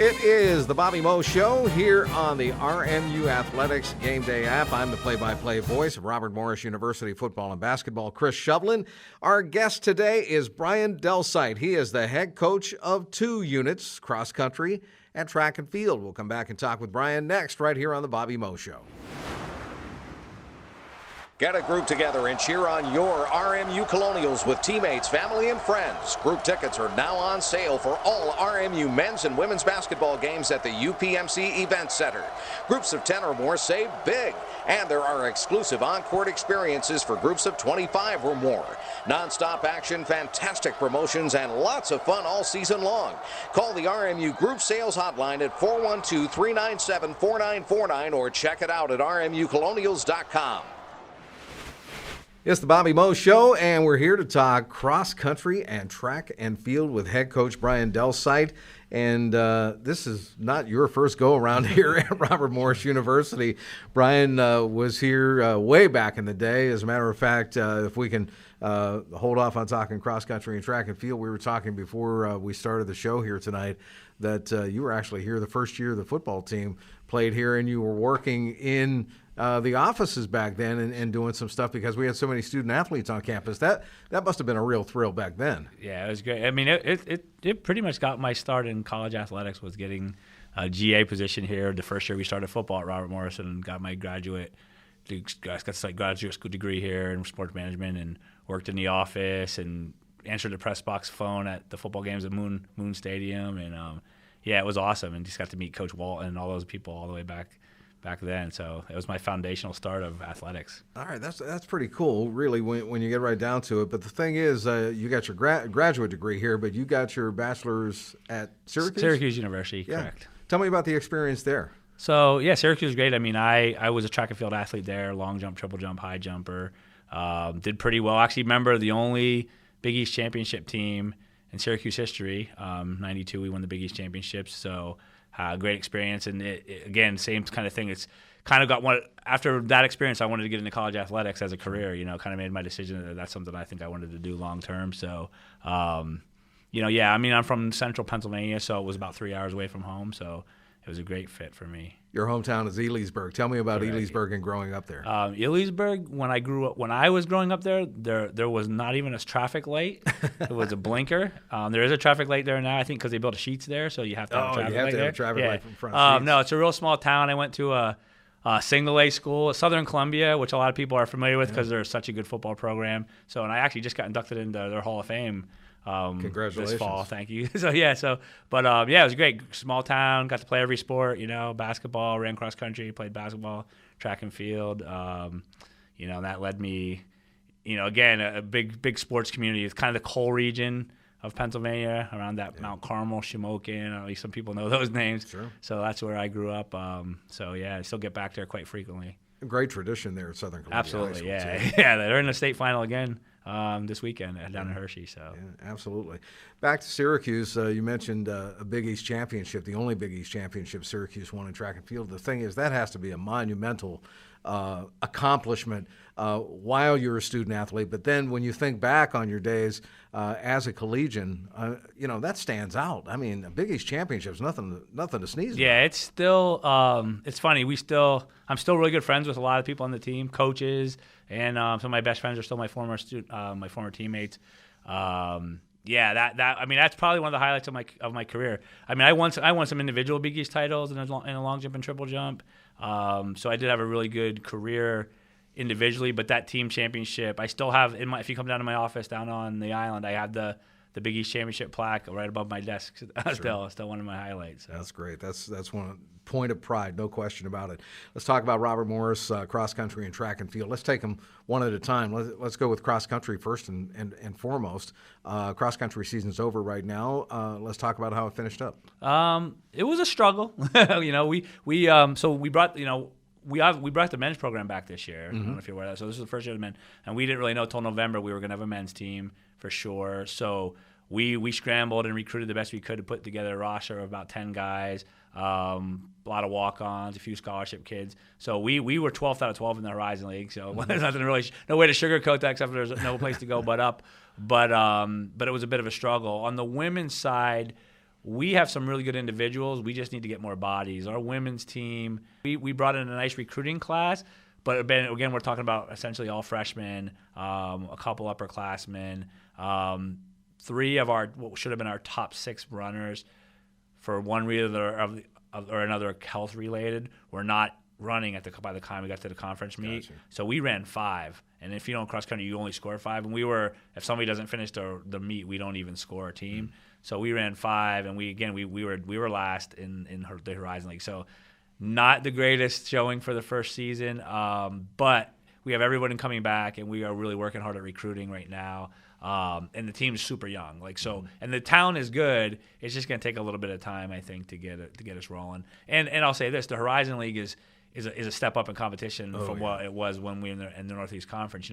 It is the Bobby Moe Show here on the RMU Athletics Game Day app. I'm the play-by-play voice of Robert Morris University football and basketball, Chris Shovlin. Our guest today is Brian Delsite. He is the head coach of 2 units, cross country and track and field. We'll come back and talk with Brian next right here on the Bobby Moe Show. Get a group together and cheer on your RMU Colonials with teammates, family, and friends. Group tickets are now on sale for all RMU men's and women's basketball games at the UPMC Event Center. Groups of 10 or more save big, and there are exclusive on-court experiences for groups of 25 or more. Non-stop action, fantastic promotions, and lots of fun all season long. Call the RMU Group Sales Hotline at 412-397-4949 or check it out at rmucolonials.com. It's the Bobby Moe Show, and we're here to talk cross-country and track and field with head coach Brian Delsite. And this is not your first go-around here at Robert Morris University. Brian was here way back in the day. As a matter of fact, if we can hold off on talking cross-country and track and field, we were talking before we started the show here tonight that you were actually here the first year the football team played here, and you were working in the offices back then and doing some stuff because we had so many student athletes on campus. That must have been a real thrill back then. Yeah, it was great. I mean, it pretty much got my start in college athletics, was getting a GA position here. The first year we started football at Robert Morris and got my graduate school degree here in sports management, and worked in the office and answered the press box phone at the football games at Moon Stadium. And yeah, it was awesome, and just got to meet Coach Walton and all those people all the way back then. So it was my foundational start of athletics. All right, that's pretty cool, really, when you get right down to it. But the thing is, you got your graduate degree here, but you got your bachelor's at Syracuse? Syracuse University, yeah. Correct. Tell me about the experience there. So, yeah, Syracuse was great. I mean, I was a track and field athlete there, long jump, triple jump, high jumper. Did pretty well. Actually, remember the only Big East championship team in Syracuse history. 92, we won the Big East championships. So, great experience, and again, same kind of thing. It's kind of got one after that experience. I wanted to get into college athletics as a career. Kind of made my decision that that's something I think I wanted to do long term. So, yeah. I mean, I'm from central Pennsylvania, so it was about 3 hours away from home. So it was a great fit for me. Your hometown is Elysburg. Tell me about Elysburg and growing up there. Elysburg, when I was growing up there was not even a traffic light. It was a blinker. There is a traffic light there now, I think, because they built a Sheetz there, so you have to have a traffic light there. Have a traffic light from front. No, it's a real small town. I went to a single A school, Southern Columbia, which a lot of people are familiar with because they're such a good football program. So, and I actually just got inducted into their Hall of Fame. Congratulations. This fall, thank you. It was great. Small town, got to play every sport, basketball, ran cross country, played basketball, track and field. That led me, again, a big sports community. It's kind of the coal region of Pennsylvania, around that Mount Carmel, Shamokin, at least some people know those names. Sure. So that's where I grew up. I still get back there quite frequently. A great tradition there at Southern Columbia. Absolutely, yeah. Yeah, they're in the state final again this weekend down in Hershey. So yeah, absolutely. Back to Syracuse, you mentioned a Big East championship, the only Big East championship Syracuse won in track and field. The thing is, that has to be a monumental accomplishment while you're a student athlete. But then when you think back on your days as a collegian, that stands out. I mean, a Big East championship is nothing to sneeze about. Yeah, it's still it's funny. I'm still really good friends with a lot of people on the team, coaches, and some of my best friends are still my former teammates. That's probably one of the highlights of my career. I mean, I won some individual Big East titles in a long jump and triple jump. So I did have a really good career individually, but that team championship, I still have if you come down to my office down on the island, I have the Big East championship plaque right above my desk. Sure. Still one of my highlights. So. That's great. That's one point of pride, no question about it. Let's talk about Robert Morris cross country and track and field. Let's take them one at a time. Let's go with cross country first and foremost. Cross country season's over right now. Let's talk about how it finished up. It was a struggle. We brought the men's program back this year. Mm-hmm. I don't know if you're aware of that. So this is the first year of the men, and we didn't really know until November we were going to have a men's team for sure. So we scrambled and recruited the best we could to put together a roster of about 10 guys, a lot of walk-ons, a few scholarship kids. So we were 12th out of 12 in the Horizon League. So there's no way to sugarcoat that except for there's no place to go but up. But it was a bit of a struggle. On the women's side, we have some really good individuals. We just need to get more bodies. Our women's team, we brought in a nice recruiting class, but again, we're talking about essentially all freshmen, a couple upperclassmen, 3 of our what should have been our top 6 runners for one reason or another health related were not running by the time we got to the conference meet. Gotcha. So we ran 5. And if you don't cross country, you only score 5. And if somebody doesn't finish the meet, we don't even score a team. So we ran 5, and we were last in the Horizon League. So not the greatest showing for the first season, but we have everybody coming back, and we are really working hard at recruiting right now. And the team's super young, and the town is good. It's just going to take a little bit of time, I think, to get us rolling. And I'll say this: the Horizon League is a step up in competition from what it was when we were in the Northeast Conference.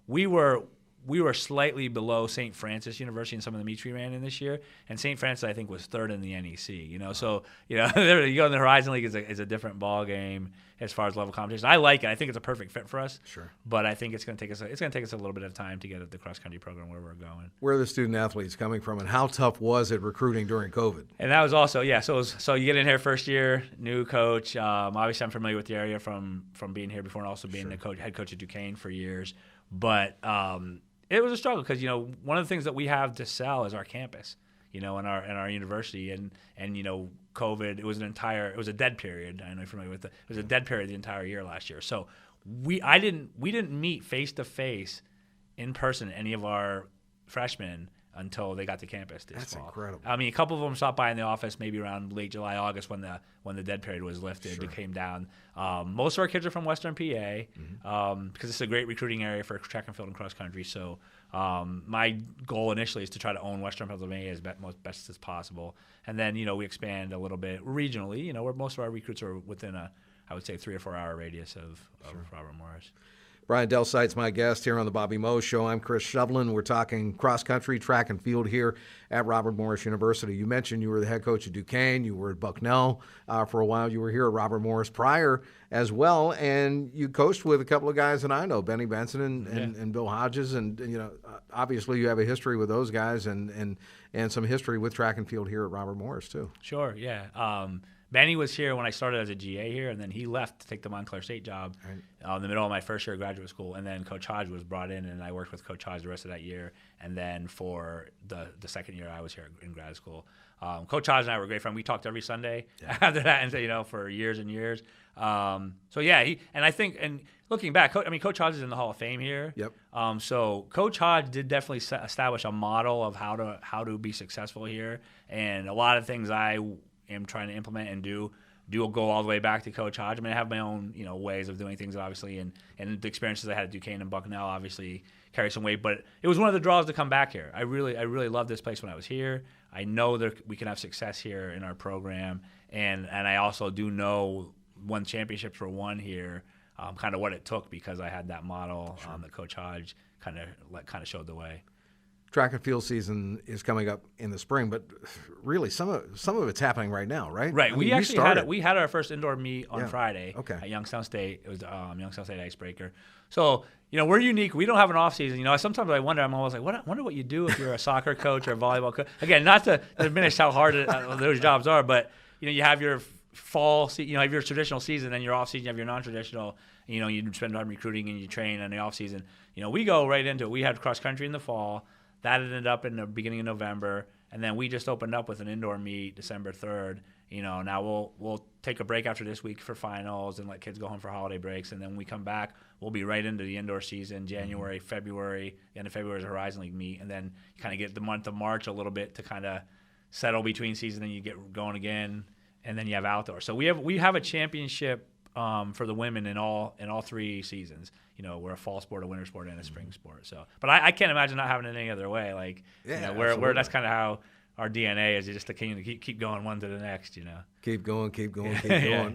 We were slightly below St. Francis University in some of the meets we ran in this year, and St. Francis I think was 3rd in the NEC. So there you go. In the Horizon League is a different ball game as far as level competition. I like it. I think it's a perfect fit for us. Sure. But I think it's going to take us a little bit of time to get at the cross country program where we're going. Where are the student athletes coming from, and how tough was it recruiting during COVID? And that was also So you get in here first year, new coach. Obviously, I'm familiar with the area from being here before, and also being the head coach at Duquesne for years. But it was a struggle because one of the things that we have to sell is our campus, in our university, and COVID. It was a dead period. I know you're familiar with it. It was a dead period the entire year last year. So we didn't meet face to face in person any of our freshmen until they got to campus this fall. That's incredible. I mean, a couple of them stopped by in the office maybe around late July, August when the dead period was lifted. Sure. It came down. Most of our kids are from Western PA because it's a great recruiting area for track and field and cross country. So my goal initially is to try to own Western Pennsylvania as best as possible. And then, we expand a little bit regionally, where most of our recruits are within I would say 3 or 4 hour radius of Robert Morris. Brian Delsite's my guest here on the Bobby Moe Show. I'm Chris Shovlin. We're talking cross-country, track and field here at Robert Morris University. You mentioned you were the head coach at Duquesne. You were at Bucknell for a while. You were here at Robert Morris prior as well, and you coached with a couple of guys that I know, Benny Benson and Bill Hodges. And obviously you have a history with those guys and some history with track and field here at Robert Morris too. Sure, yeah. Benny was here when I started as a GA here, and then he left to take the Montclair State job in the middle of my first year of graduate school. And then Coach Hodge was brought in, and I worked with Coach Hodge the rest of that year. And then for the second year I was here in grad school, Coach Hodge and I were great friends. We talked every Sunday after that, and for years and years. I think, and looking back, Coach Hodge is in the Hall of Fame here. Yep. So Coach Hodge did definitely establish a model of how to be successful here, and a lot of things I am trying to implement and do go all the way back to Coach Hodge. I have my own ways of doing things, obviously, and the experiences I had at Duquesne and Bucknell obviously carry some weight. But it was one of the draws to come back here. I really loved this place when I was here. I know we can have success here in our program, and I also do know when championships were won here, kind of what it took because I had that model that Coach Hodge kind of showed the way. Track and field season is coming up in the spring, but really some of it's happening right now, right? Right. We actually had our first indoor meet on Friday at Youngstown State. It was Youngstown State Icebreaker. So we're unique. We don't have an off season. Sometimes I wonder. I'm always like, I wonder what you do if you're a soccer coach or a volleyball coach. Again, not to diminish how hard those jobs are, but you have your fall. You have your traditional season, then your off season. You have your non-traditional. You spend time recruiting and you train in the off season. We go right into it. We had cross country in the fall. That ended up in the beginning of November, and then we just opened up with an indoor meet December 3rd. Now we'll take a break after this week for finals and let kids go home for holiday breaks, and then when we come back, we'll be right into the indoor season, January, February. The end of February is a Horizon League meet, and then you kind of get the month of March a little bit to kind of settle between season, and you get going again, and then you have outdoor. So we have a championship for the women in all 3 seasons. We're a fall sport, a winter sport, and a spring sport. So, but I can't imagine not having it any other way. Where that's kind of how our DNA is, just to keep going one to the next. Keep going,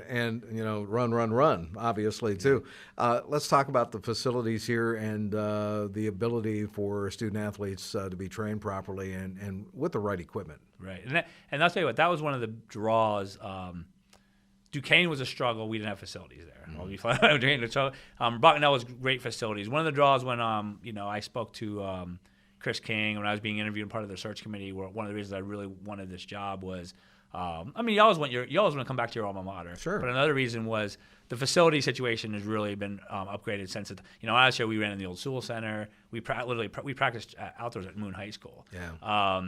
and run. Obviously, too. Let's talk about the facilities here and the ability for student athletes to be trained properly and with the right equipment. Right, and I'll tell you what, that was one of the draws. Duquesne was a struggle. We didn't have facilities there. Bucknell was great facilities. One of the draws when I spoke to Chris King, when I was being interviewed and part of the search committee, one of the reasons I really wanted this job was, you always want to come back to your alma mater. Sure. But another reason was the facility situation has really been upgraded since it. When I was here, we ran in the old Sewell Center. We practiced outdoors at Moon High School. Yeah.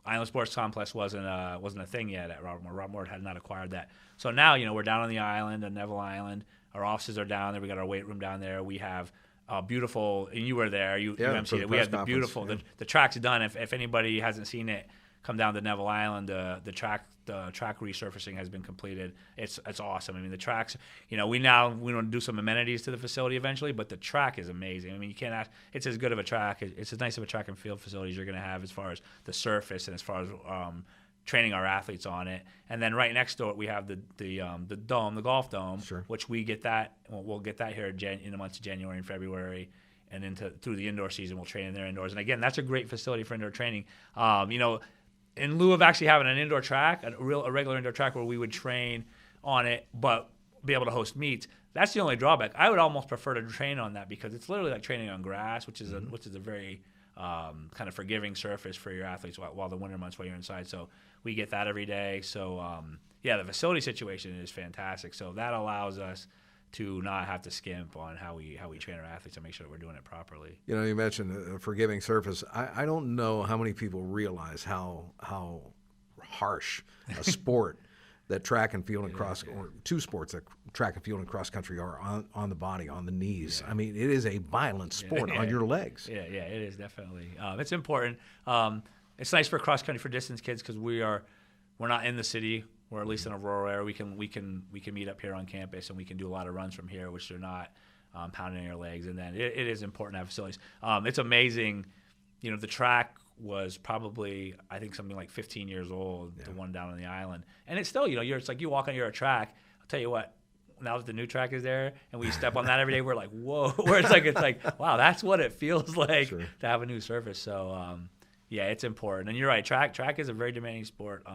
Island Sports Complex wasn't a thing yet at Robert Moore. Robert Moore had not acquired that. So now, we're down on the island, on Neville Island. Our offices are down there. We got our weight room down there. We have beautiful, and you were there. You emceed it. We had the beautiful. Yeah. The track's done. If anybody hasn't seen it, come down to Neville Island. The track resurfacing has been completed. It's awesome. I mean, the tracks. We want to do some amenities to the facility eventually, but the track is amazing. I mean, you can't ask. It's as good of a track. It's as nice of a track and field facilities you're going to have as far as the surface and as far as training our athletes on it. And then right next door we have the dome, the golf dome, sure. which we get that. We'll get that here in the months of January and February. And through the indoor season, we'll train in there indoors. And again, that's a great facility for indoor training. In lieu of actually having an indoor track, a regular indoor track where we would train on it, but be able to host meets, that's the only drawback. I would almost prefer to train on that because it's literally like training on grass, which is a very kind of forgiving surface for your athletes while the winter months while you're inside. So we get that every day. So the facility situation is fantastic. So that allows us to not have to skimp on how we train our athletes and make sure that we're doing it properly. You mentioned a forgiving surface. I don't know how many people realize how harsh a sport that track and field and or two sports that track and field and cross country are on the body, on the knees. Yeah. I mean, it is a violent sport on your legs. Yeah, it is definitely. It's important. It's nice for cross country for distance kids because we're not in the city. Or at least in a rural area, we can meet up here on campus and we can do a lot of runs from here, which they're not pounding your legs. And then it is important to have facilities. It's amazing. The track was probably, I think, something like 15 years old, the one down on the island. And it's still, it's like you walk on your track. I'll tell you what, now that the new track is there and we step on that every day, we're like, whoa. Where it's like, wow, that's what it feels like to have a new surface. So, it's important. And you're right, track is a very demanding sport.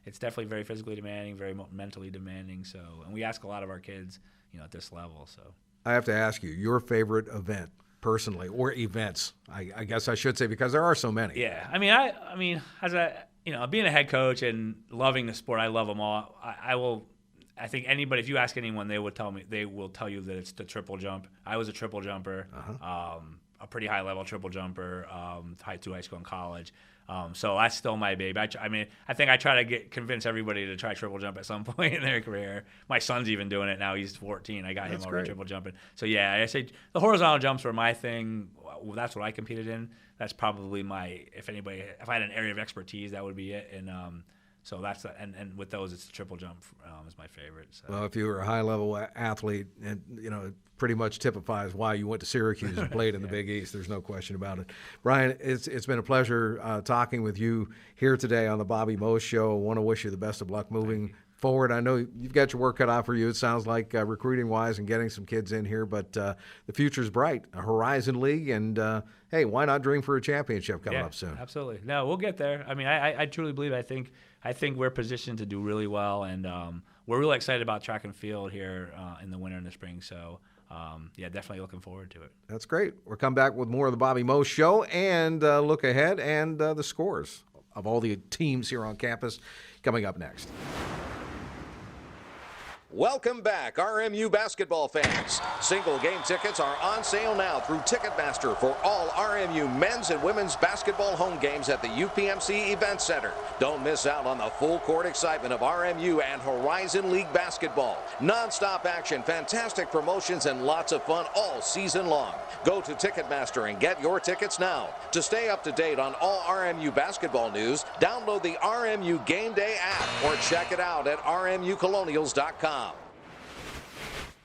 It's definitely very physically demanding, very mentally demanding. So, and we ask a lot of our kids, at this level. So, I have to ask you, your favorite event, personally, or events? I guess I should say because there are so many. Yeah, I mean, as being a head coach and loving the sport, I love them all. I think anybody, if you ask anyone, they will tell you that it's the triple jump. I was a triple jumper, a pretty high level triple jumper, through high school and college. So that's still my baby. I think I try to convince everybody to try triple jump at some point in their career. My son's even doing it now. He's 14. I got him over triple jumping. So I say the horizontal jumps were my thing. That's what I competed in. That's probably if I had an area of expertise, that would be it. And so that's and with those, it's the triple jump is my favorite. So. Well, if you were a high level athlete, and it pretty much typifies why you went to Syracuse and played in the Big East. There's no question about it. Brian, it's been a pleasure talking with you here today on the Bobby Moe Show. I want to wish you the best of luck moving forward. I know you've got your work cut out for you. It sounds like recruiting-wise and getting some kids in here, but the future's bright. A Horizon League, and hey, why not dream for a championship coming up soon? Absolutely. No, we'll get there. I mean, I truly believe. I think we're positioned to do really well, and we're really excited about track and field here in the winter and the spring. So, definitely looking forward to it. That's great. We'll come back with more of the Bobby Moe Show and look ahead and the scores of all the teams here on campus coming up next. Welcome back, RMU basketball fans. Single game tickets are on sale now through Ticketmaster for all RMU men's and women's basketball home games at the UPMC Event Center. Don't miss out on the full court excitement of RMU and Horizon League basketball. Non-stop action, fantastic promotions, and lots of fun all season long. Go to Ticketmaster and get your tickets now. To stay up to date on all RMU basketball news, download the RMU Game Day app or check it out at rmucolonials.com.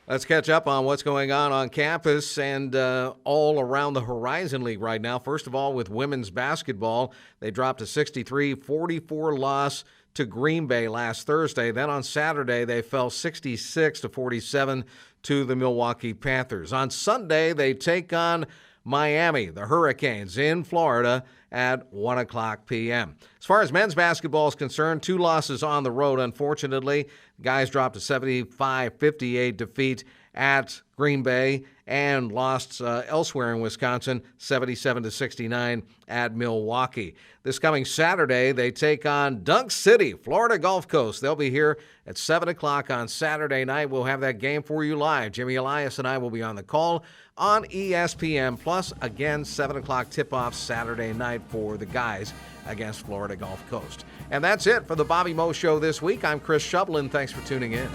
Let's catch up on what's going on campus and all around the Horizon League right now. First of all, with women's basketball, they dropped a 63-44 loss to Green Bay last Thursday. Then on Saturday, they fell 66-47 to the Milwaukee Panthers. On Sunday, they take on Miami, the Hurricanes, in Florida at 1 o'clock p.m. As far as men's basketball is concerned, 2 losses on the road, unfortunately. Guys dropped a 75-58 defeat at Green Bay and lost elsewhere in Wisconsin, 77-69 at Milwaukee. This coming Saturday, they take on Dunk City, Florida Gulf Coast. They'll be here at 7 o'clock on Saturday night. We'll have that game for you live. Jimmy Elias and I will be on the call on ESPN. Plus, again, 7 o'clock tip-off Saturday night for the guys against Florida Gulf Coast. And that's it for the Bobby Mo Show this week. I'm Chris Shublin. Thanks for tuning in.